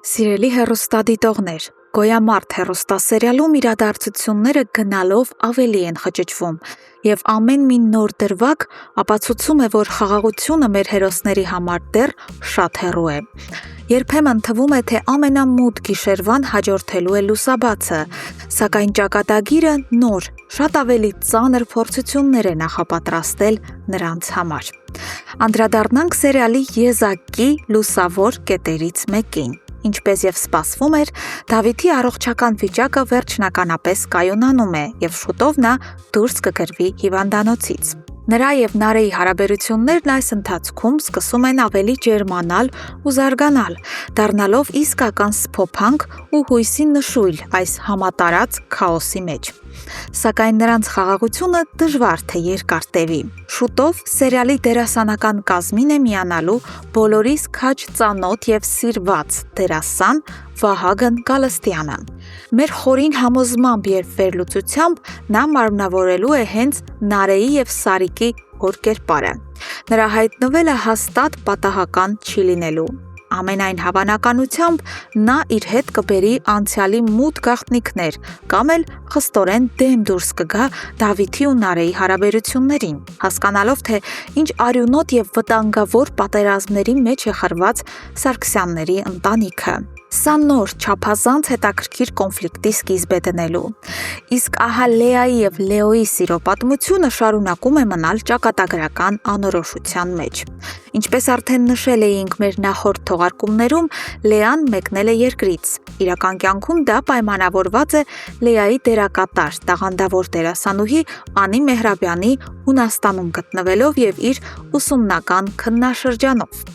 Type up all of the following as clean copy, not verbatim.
Սիրելի հեռուստադիտողներ, Գոյամարտ հեռուստասերիալում իրադարձությունները գնալով ավելի են խճճվում, և ամեն մի նոր դրվագ ապացուցում է, որ խաղաղությունը մեր հերոսների համար դեռ շատ հեռու է։ Երբեմն թվում է, թե ամենամութ գիշերվան հաջորդելու է լուսաբացը, սակայն ճակատագիրը նոր, շատ ավելի ծանր փորձություններ է նախապատրաստել նրանց համար։ Անդրադառնանք սերիալի եզակի լուսավոր կետերից մեկին։ Ինչպես և սպասվում էր, Դավիթի առողջական վիճակը վերջնականապես կայունանում է, և շուտով նա դուրս կգրվի հիվանդանոցից։ Նրա և Նարեի հարաբերություններն այս ընթացքում սկսում են ավելի ջերմանալ ու զարգանալ, դառնալով իսկական սփոփանք ու հույսի նշույլ այս համատարած քաոսի մեջ։ Սակայն նրանց խաղաղությունը դժվար թե երկար տևի։ Շուտով սերիալի դերասանական կազմին է միանալու բոլորիս քաջ ծանոթ և սիրված դերասան Վահագն Գալստյանը։ Մեր խորին համոզմամբ և վերլուծությամբ նա մարմնավորելու է հենց Նարեի և Սարիկի հոր կերպարը։ Նրա հայտնվելը հաստատ պատահական չի լինելու։ Ամենայն հավանականությամբ նա իր հետ կբերի անցյալի մութ գաղտնիքներ կամ էլ խստորեն դեմ դուրս կգա Դավիթի ու Նարեի հարաբերություններին, հասկանալով, թե ինչ արյունոտ և վտանգավոր պատերազմների մեջ է խրված Սարգսյանների ընտանիքը։ Սա նոր, չափազանց հետաքրքիր կոնֆլիկտի սկիզբ է դնելու։ Իսկ ահա Լեայի և Լեոյի սիրո պատմությունը շարունակում է մնալ ճակատագրական անորոշության մեջ։ Ինչպես արդեն նշել էինք մեր նախորդ թողարկումներում, Լեան մեկնել է երկրից։ Իրական կյանքում դա պայմանավորված է Լեայի դերակատար, տաղանդավոր դերասանուհի Անի Մեհրաբյանի Հունաստանում գտնվելով և իր ուսումնական քննաշրջանով։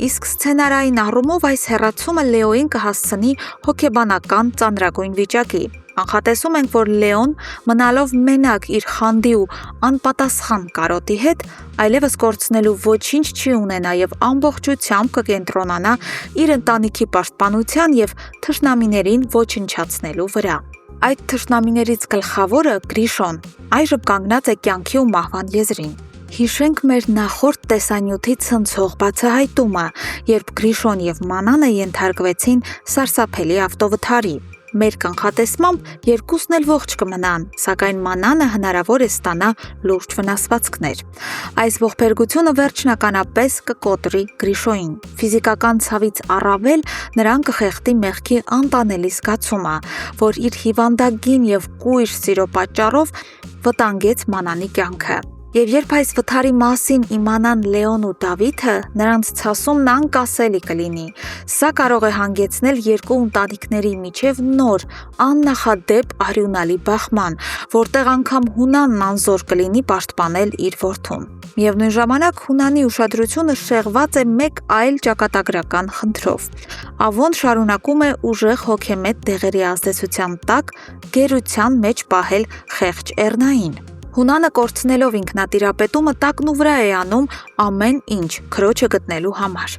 Իսկ սցենարային առումով այս հեռացումը Լեոյին կհասցնի հոգեբանական ծանրագույն վիճակի։ Կանխատեսում ենք, որ Լեոն, մնալով մենակ իր խանդի ու անպատասխան կարոտի հետ, այլևս կորցնելու ոչինչ չի ունենա և ամբողջությամբ կկենտրոնանա իր ընտանիքի պաշտպանության և թշնամիներին ոչնչացնելու վրա։ Այդ թշնամիներից գլխավորը Գրիշոն այժմ կանգնած է կյանքի ու մահվան եզրին։ Հիշենք մեր նախորդ տեսանյութի ցնցող բացահայտումը, երբ Գրիշոն և Մանանը ենթարկվեցին սարսափելի ավտովթարի։ Մեր կանխատեսմամբ երկուսն էլ ողջ կմնան, սակայն Մանանը հնարավոր է ստանա լուրջ վնասվածքներ։ Այս ողբերգությունը վերջնականապես կկոտրի Գրիշոյին։ Ֆիզիկական ցավից առավել նրան կխեղդի մեղքի անտանելի զգացումը, որ իր հիվանդագին և կույր սիրո պատճառով վտանգեց Մանանի կյանքը։ Եվ երբ այս վթարի մասին իմանան Լեոն ու Դավիթը, նրանց ցասումն անկասելի կլինի։ Սա կարող է հանգեցնել երկու ընտանիքների միջև նոր, աննախադեպ արյունալի բախման, որտեղ անգամ Հունանն անզոր կլինի պաշտպանել իր որդուն։ Միևնույն ժամանակ Հունանի ուշադրությունը շեղված է մեկ այլ ճակատագրական խնդրով։ Ավոն շարունակում է ուժեղ հոգեմետ դեղերի ազդեցության տակ գերության մեջ պահել խեղճ Էռնային։ Հունանը կորցնելով ինքնատիրապետումը տակն ու վրա է անում ամեն ինչ քրոջը գտնելու համար։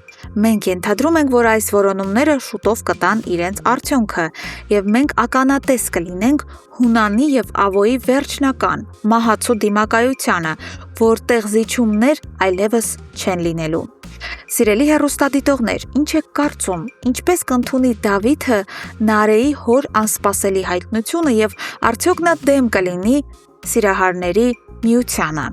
Մենք ենթադրում ենք, որ այս որոնումները շուտով կտան իրենց արդյունքը, և մենք ականատես կլինենք Հունանի և Ավոյի վերջնական մահացու դիմակայությանը, որտեղ զիջումներ այլևս չեն լինելու։ Սիրելի հեռուստադիտողներ, ինչ եք կարծում, ինչպես կընդունի Դավիթը Նարեի հոր անսպասելի հայտնությունը և արդյոք նա դեմ կլինի Սիրահարների միությանը։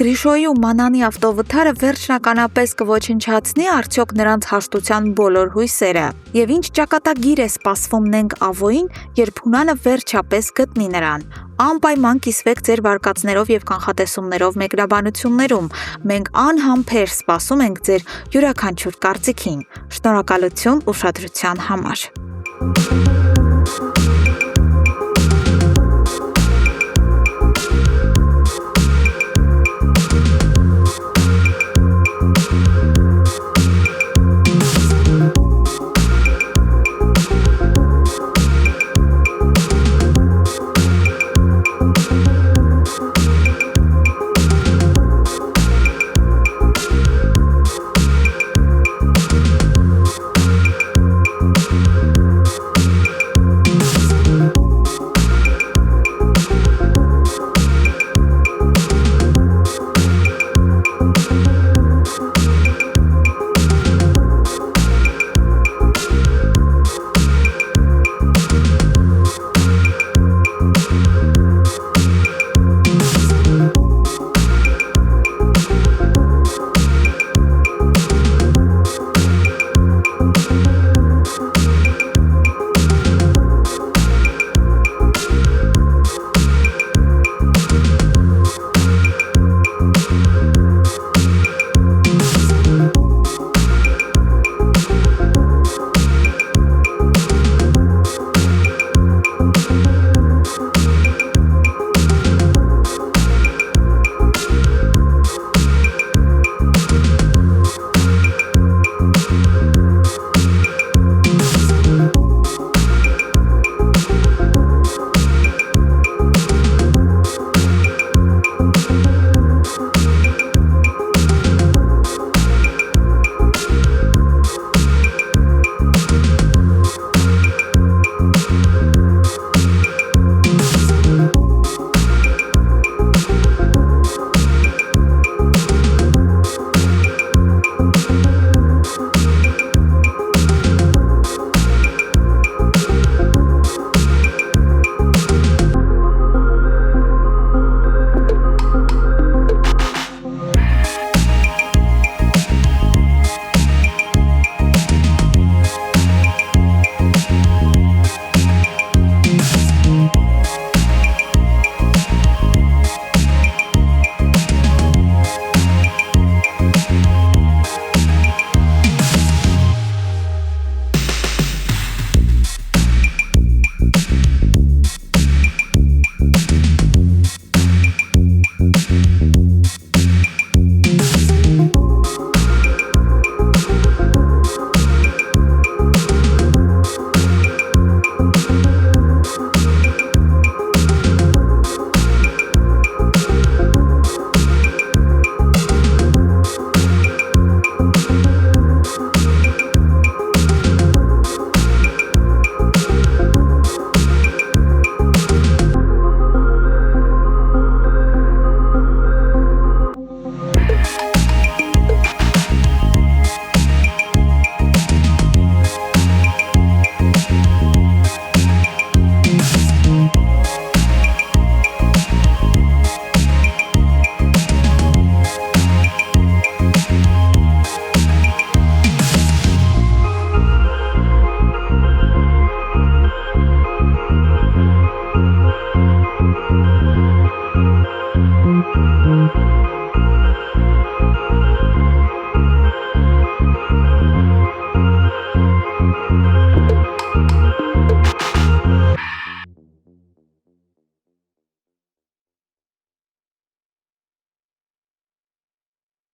Գրիշոյի ու Մանանի ավտովթարը վերջնականապես կոչնչացնի արդյոք նրանց հաշտության բոլոր հույսերը։ Եվ ինչ ճակատագիր է սպասվում նենք Ավոյին, երբ Հունանը վերջապես գտնի նրան։ Անպայման կիսվեք ձեր վարկածներով և կանխատեսումներով մեկնաբանություններում։ Մենք անհամբեր սպասում ենք ձեր յուրաքանչյուր կարծիքին։ Շնորհակալություն ուշադրության համար։